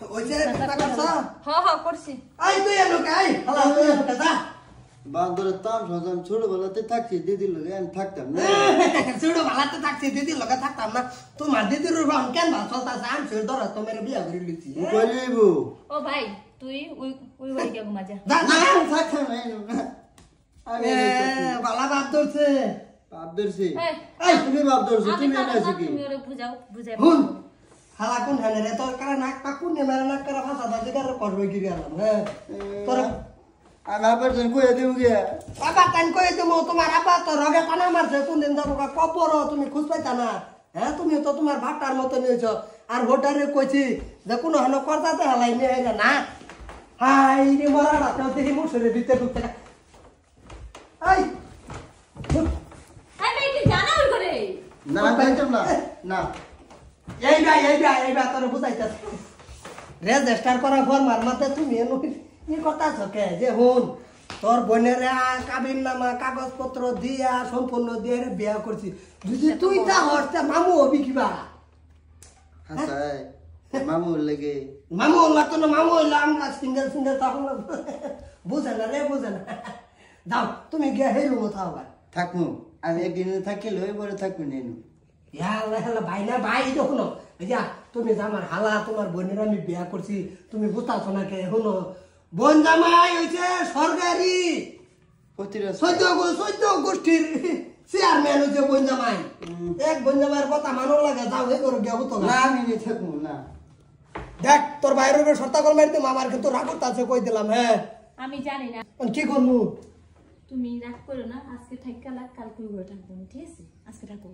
ওই যে কথা করছ করছি আই তুই এনো কাই হালা তুই এনো কাজা বান্দরের তাম সজাম ছোটবেলাতে থাকছি দিদির লগে আমি থাকতাম না ছোটবেলাতে থাকছি দিদির লগে থাকতাম না তোমার দিদির রং কেন ভাল চলতাছে আমি ছোট ধর তোমার বিয়া করে লিছি কইবো ও ভাই তুই ওই বাড়ি গিয়ে ঘুমা যা না থাকতাম না আমি বালা বাপ ধরছে বাপ ধরছি এই তুমি বাপ ধরছো তুমি না কি তুমি ওরে বুঝাই হুন হালা কোন হানে রে তোর কারে নাক পাকুন নে মেরে নাক করে ভাষা দাদি করে করবে কি গেলাম হ্যাঁ তোর আমি আবার জন কই দেব গিয়া বাবা তান কই দেবো তোমার আব্বা তো রগে টানা মারছে কোন দিন যাবো কবর তুমি খুঁজ পাইতা না হ্যাঁ তুমি তো তোমার ভাটার মতো নিয়েছো আর ভোটারে কইছি যে কোনো হানো করতাতে হালাই নিয়ে আইরা না হাই রে মরাটা তো দেখি মুসরে দিতে ঢুকতে এই আই ভাই তুই জানা ওই করে না যাইতাম না না এই ভাই তোর বুঝাইতাছ রেজিস্টার করা ফর্মার মধ্যে তুমি ই করতাছ কে যে হুন তোর বোনের কাবিন নামা কাগজপত্র দিয়া সম্পূর্ণ দিয়ে বিয়া করছি যদি তুই তা হচ্ছে মামু হবি কিবা হাসাই মামু লাগে মামু হল্লা তো না মামু হইলে আমরা সিঙ্গেল তখন বুঝে না রে বুঝে না যাও তুমি গিয়ে হেলু কোথাও ভাই থাকমু আমি একদিন থাকি লই পরে থাকবো নেনু হেলা ভাই না ভাই দেখুন যা তুমি আমার হালা তোমার বোনের আমি বিয়া করছি তুমি বুঝাছ না কে শুনো বোন জামাই হয়েছে সরকারি চৈদ্দ গোষ্ঠীর চেয়ারম্যান হয়েছে বোন জামাই এক বোন জামাইয়ের কথা মানো লাগে যাও এই করো গিয়া বুঝতো না আমি থাকবো না দেখ তোর বাইরের সর্তাকল মারিতে আমার কিন্তু রাগ আছে কই দিলাম হ্যাঁ আমি জানি না কি করবো তুমি রাগ করো না আজকে থাইকা লাগ কাল কই ঘরে থাকবো ঠিক আছে আজকে থাকো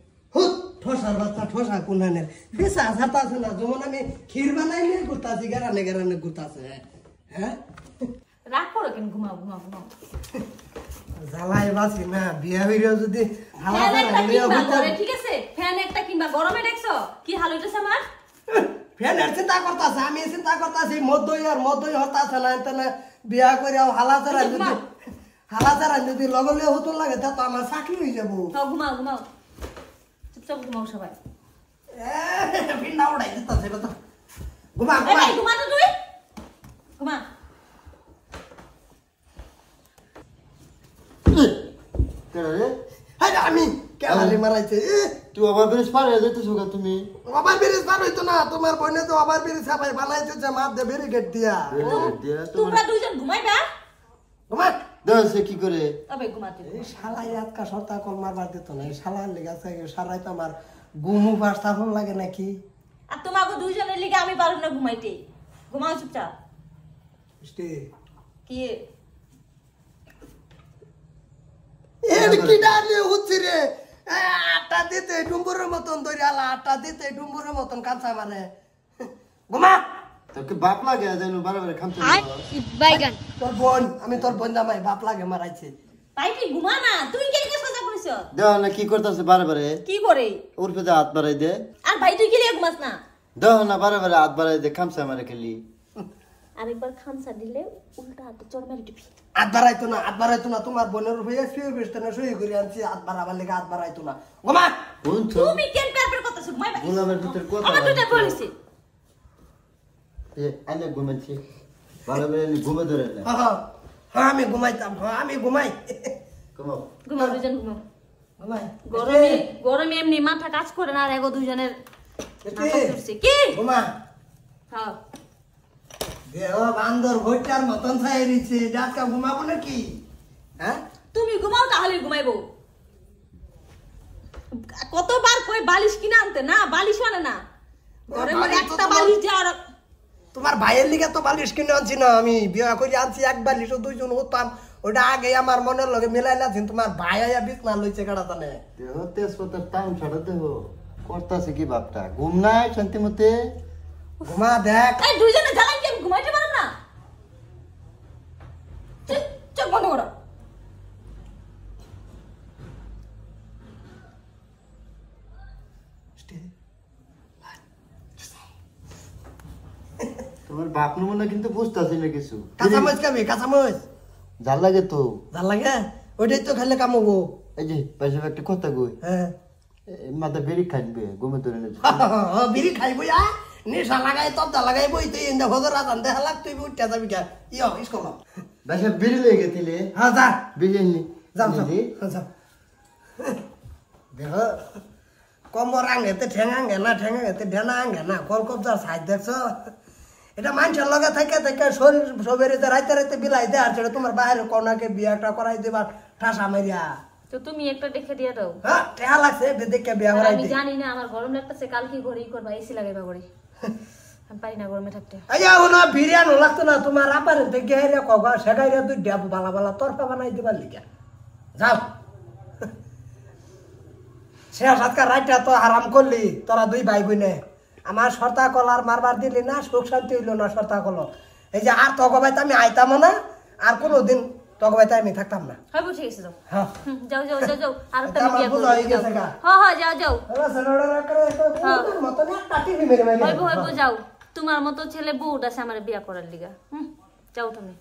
ঠোসার বাচ্চা ঠোসা কুনানের বেশ আসাতা আছে না যেমন আমি ক্ষীর বানাই নিয়ে ঘুরতাছি গেরানে ঘুরতাছে হ্যাঁ রাগ করো কেন ঘুমাও জ্বালাই বাসি না বিয়া হইলো যদি ঠিক আছে ফ্যান একটা কিংবা গরমে দেখছো কি হাল হইতেছে আমার ফ্যানের চিন্তা করতাছে আমি চিন্তা করতাছি মধ্যই হতাছে না এতে না বিয়া করে হালাচারা যদি লগলে হতো লাগে তা তো আমার চাকরি হয়ে যাবো ঘুমাও চুপচাপ ঘুমাও সবাই ভিন্না উড়াই দিতাছে তো ঘুমা তো তুই ঘুমা আমি কেলালি মারাইছে তুই আবার ব্রিজ পার হয়ে যাইতেছো গা তুমি আবার ব্রিজ পার হইতো না তোমার বোনে তো আবার ব্রিজ ছাপাই বানাইছে যে মাপ দে ব্যারিকেড দিয়া তোমরা দুইজন ঘুমাইবা ঘুমা দেশে কি করে তবে ঘুমাতে এই শালাই আজকা সর্তা কল মারবার দিত না এই শালার লেগে সারাই তো আমার গুমু পাস থাকুন লাগে নাকি আর তোমাকে দুইজনের লিগে আমি পারব না ঘুমাইতে ঘুমাও চুপচাপ কি কি ডালে হচ্ছে রে আটটা দিতে ডুম্বুরের মতন ধরে আলা আটটা দিতে ডুম্বুরের মতন কাঁচা মানে ঘুমা তোকে বাপ লাগে জানো বারবার খামতে বাইগান তোর বোন আমি তোর বোন জামাই বাপ লাগে মারাইছে তাই তুই ঘুমা না তুই কেন কে সাজা করিস দেও না কি করতেছে বারবারে কি করে ওর পেতে হাত বাড়াই দে আর ভাই তুই কি লিয়ে ঘুমাস না দেও না বারবারে হাত বাড়াই দে খামসা মারে খেলি আরেকবার খামসা দিলে উল্টা হাতে চড় মেরে দিবি হাত বাড়াইতো না তোমার বোনের হয়ে শুয়ে বসতে না শুয়ে করে আনছি হাত বাড়াবার লেগে হাত বাড়াইতো না ঘুমা তুমি কেন পেপার করতেছ ঘুমাই গোলামের ভিতর কথা আমার দুটা বলিছি আনে ঘুমাচ্ছি বারবারে ঘুমে ধরে না হ্যাঁ আমি ঘুমাইতাম আমি ঘুমাই ঘুমাও দুজন ঘুমাও ঘুমাই গরমে এমনি মাথা কাজ করে না আর এগো দুজনের কি ঘুমা হ্যাঁ দেহ বান্দর ভোটার মতন ছাইরিছে ডাকা ঘুমাবো নাকি হ্যাঁ তুমি ঘুমাও তাহলে ঘুমাইবো কতবার কই বালিশ কিনা আনতে না বালিশ আনে না ঘরের মধ্যে একটা বালিশ দিয়ে আর তোমার ভাইয়ের লিগে তো বালিশ কিনে আনছি না আমি বিয়া করে আনছি এক বালিশ দুইজন হতাম ওটা আগে আমার মনের লগে মিলাইলাছিন তোমার ভাই আয়া বিছনা লইছে কাটা তানে দেহ তেজপাতার টান ছাড়া দেহ করতাছে কি বাপটা ঘুম নাই শান্তি মতে ঘুমা দেখ এই দুইজনে জ্বালাই কি ঘুমাইতে পারো না চোখ বন্ধ করো তোমার বাপ নমুনা কিন্তু বুঝতাছি না কিছু কাঁচামচ কাঁচামচ জাল লাগে তো জাল লাগে ওইটাই তো খাইলে কামবো এই যে পাশে একটা কথা কই হ্যাঁ মাথা বেরি খাইবে ঘুমে ধরে না বিড়ি খাইবো নেশা লাগাই তবদা লাগাই বই তুই ইন্দা ভজর আজান দেখা লাগ তুই উঠতে যাবি কে ইয়ো স্কুল বেশি বিড়ি লেগে গেছিলে হ্যাঁ যা বিড়ি এনে যাও যাও যাও দেখো কমর আঙ্গেতে ঠেঙ আঙ্গে না ঠেঙ আঙ্গেতে ঢেনা আঙ্গে না কলকবজার সাইজ দেখছো এটা মানুষের লগে থাকে থেকে শরীর সবেরিতে রাইতে রাইতে বিলাই দেয় আর সেটা তোমার বাইরে কনাকে বিয়াটা করাই দেবা ঠাসা মারিয়া তো তুমি একটা দেখে দিয়ে দাও হ্যাঁ টেহা লাগছে দেখে বিয়া আর করাই আমি দে জানি না আমার গরম লাগতেছে কালকে ঘরেই করবা এসি লাগাইবা ঘরে আমি পারি না গরমে থাকতে আইয়া ওনা বিরিয়ানি লাগতো না তোমার আপারে দেখে হেরে কগা সেগাইরা তুই ড্যাব বালা বালা তরকা বানাই দিবার লিগা যাও সে সাতকার রাইটা তো আরাম করলি তোরা দুই ভাই বোনে আমার সর্তা কলার মারবার দিলি না সুখ শান্তি হইল না সর্তা কল এই যে আর তগবাইতে আমি আইতাম না আর কোনোদিন তগবাইতে আমি থাকতাম না হয় বুঝে গেছে যাও হ্যাঁ যাও যাও যাও যাও আর একটা এটা আমার বিয়ে বোঝা হয়ে গেছে গা। হ্যাঁ হ্যাঁ যাও যাও মতন একটা টিভি মেরে মেরে হইব হইব যাও তোমার মতো ছেলে বউটা আছে আমার বিয়া করার লিগা যাও তুমি